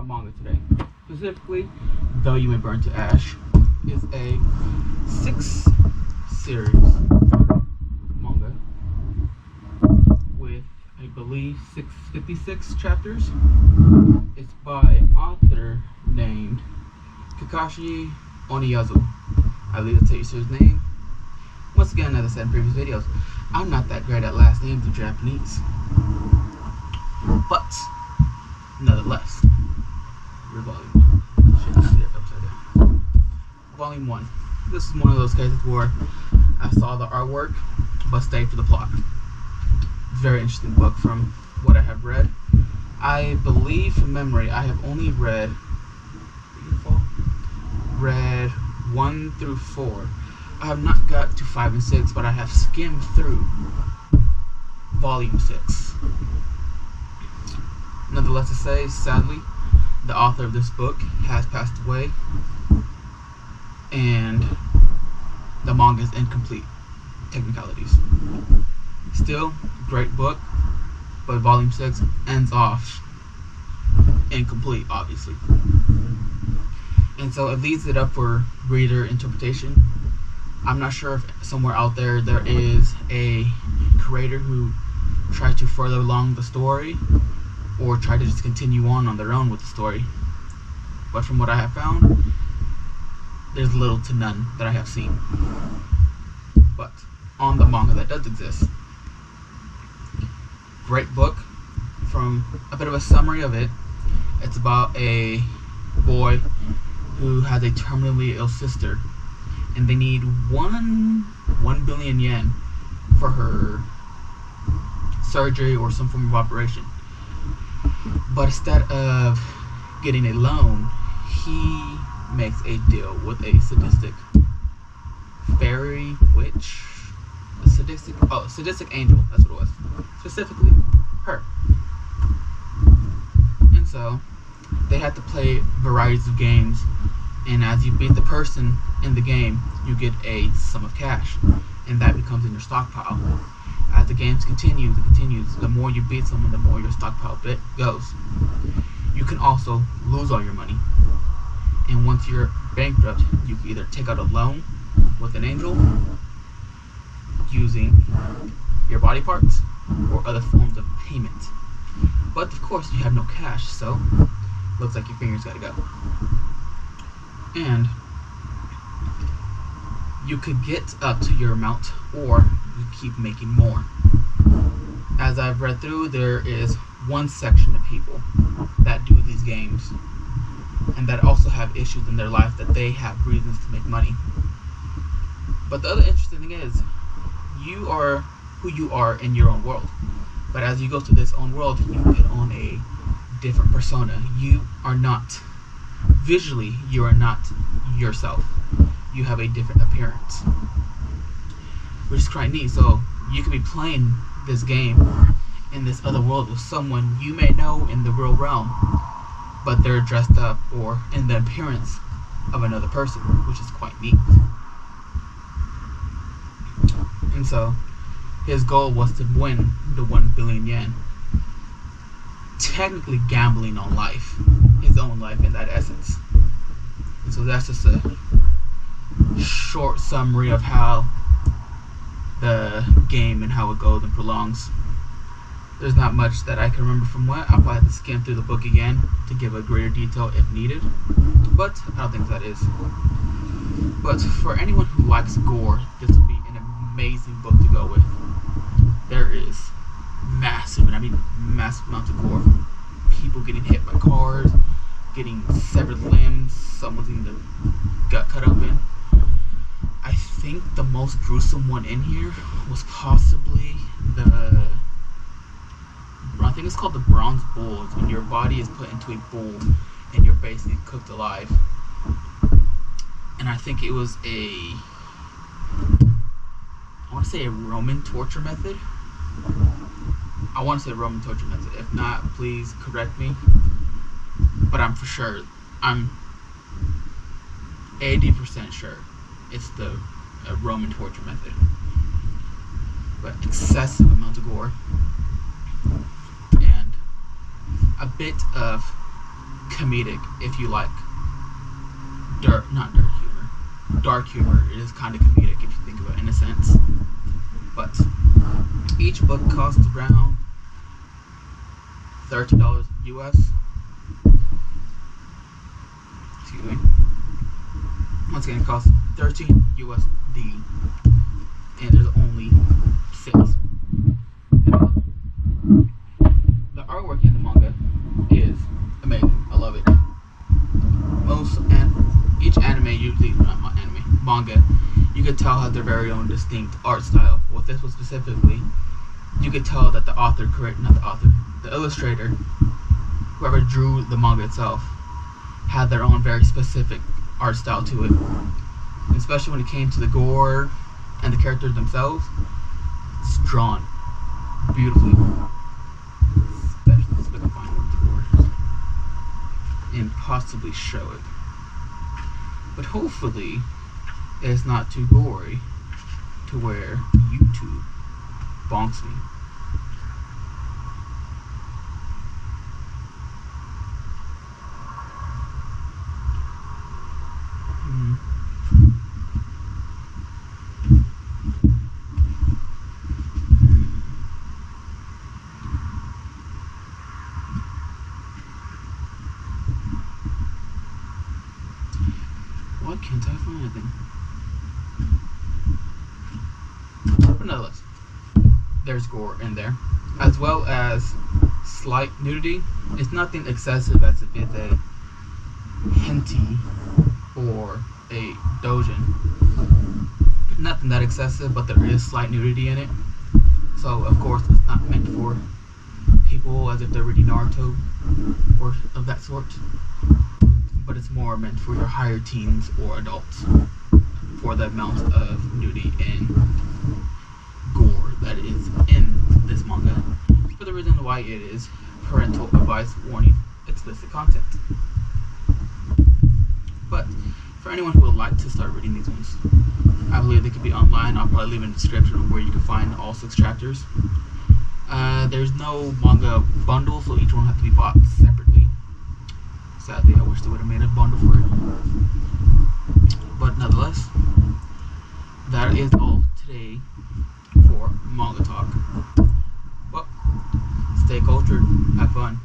manga today. Specifically, Though You May Burn to Ash is a 6-series manga with, I believe, 656 chapters. It's by an author named Kakashi Oniyazu. I believe that's how you say his name. Once again, as I said in previous videos, I'm not that great at last names in Japanese. But, nonetheless, your volume. Shit, see it upside down. Volume 1. This is one of those cases where I saw the artwork, but stayed for the plot. Very interesting book from what I have read. I believe from memory, I have only read 1 through 4. I have not got to 5 and 6, but I have skimmed through volume 6. Nonetheless to say, sadly, the author of this book has passed away, and the manga is incomplete technicalities. Still, great book, but volume 6 ends off incomplete, obviously. And so it leaves it up for reader interpretation. I'm not sure if somewhere out there is a creator who tried to further along the story or try to just continue on their own with the story. But from what I have found, there's little to none that I have seen. But on the manga that does exist, great book. From a bit of a summary of it, it's about a boy who has a terminally ill sister, and they need 1 billion yen for her surgery or some form of operation. But instead of getting a loan, he makes a deal with a sadistic fairy witch, sadistic angel, that's what it was. Specifically, her. And so, they had to play varieties of games, and as you beat the person in the game, you get a sum of cash, and that becomes in your stockpile. As the games continues, the more you beat someone, the more your stockpile bit goes. You can also lose all your money, and once you're bankrupt, you can either take out a loan with an angel using your body parts or other forms of payment. But of course you have no cash, so looks like your fingers gotta go. And you could get up to your amount, or you keep making more. As I've read through, there is one section of people that do these games and that also have issues in their life that they have reasons to make money. But the other interesting thing is, you are who you are in your own world. But as you go to this own world, you put on a different persona. You are not, visually, you are not yourself. You have a different appearance, which is quite neat. So you could be playing this game in this other world with someone you may know in the real realm, but they're dressed up or in the appearance of another person, which is quite neat. And so his goal was to win the 1 billion yen, technically gambling on life, his own life in that essence. And so that's just a short summary of how the game and how it goes and prolongs. There's not much that I can remember from what. I'll probably have to skim through the book again to give a greater detail if needed, but I don't think that is. But for anyone who likes gore, this would be an amazing book to go with. There is massive, and I mean massive amounts of gore. People getting hit by cars, getting severed limbs, someone's getting the gut cut open. I think the most gruesome one in here was possibly I think it's called the bronze bull. It's when your body is put into a bull and you're basically cooked alive. And I think it was I want to say a Roman torture method. If not, please correct me. But I'm 80% sure it's the Roman torture method. But excessive amounts of gore and a bit of comedic if you like not dirt humor. Dark humor is kind of comedic if you think of it in a sense. But each book costs around $30 US. Excuse me. Once again, it costs 13 USD, and there's only 6. The artwork in the manga is amazing. I love it. Each anime usually not anime manga, you could tell has their very own distinct art style. With this one specifically, you could tell that the illustrator, whoever drew the manga itself, had their own very specific art style to it. And especially when it came to the gore and the characters themselves, it's drawn beautifully. Especially if I can find the gore and possibly show it. But hopefully, it's not too gory to where YouTube bonks me. Why can't I find anything? But nonetheless, there's gore in there, as well as slight nudity. It's nothing excessive as if it's a hentai or a doujin. Nothing that excessive, but there is slight nudity in it. So of course it's not meant for people as if they're reading Naruto or of that sort. But it's more meant for your higher teens or adults for the amount of nudity and gore that is in this manga. For the reason why it is parental advice warning, explicit content. But for anyone who would like to start reading these ones, I believe they could be online. I'll probably leave in the description of where you can find all 6 chapters. There's no manga bundle, so each one has to be bought separately. Sadly, I wish they would have made a bundle for it. But nonetheless, that is all today for Manga Talk. Well, stay cultured, have fun.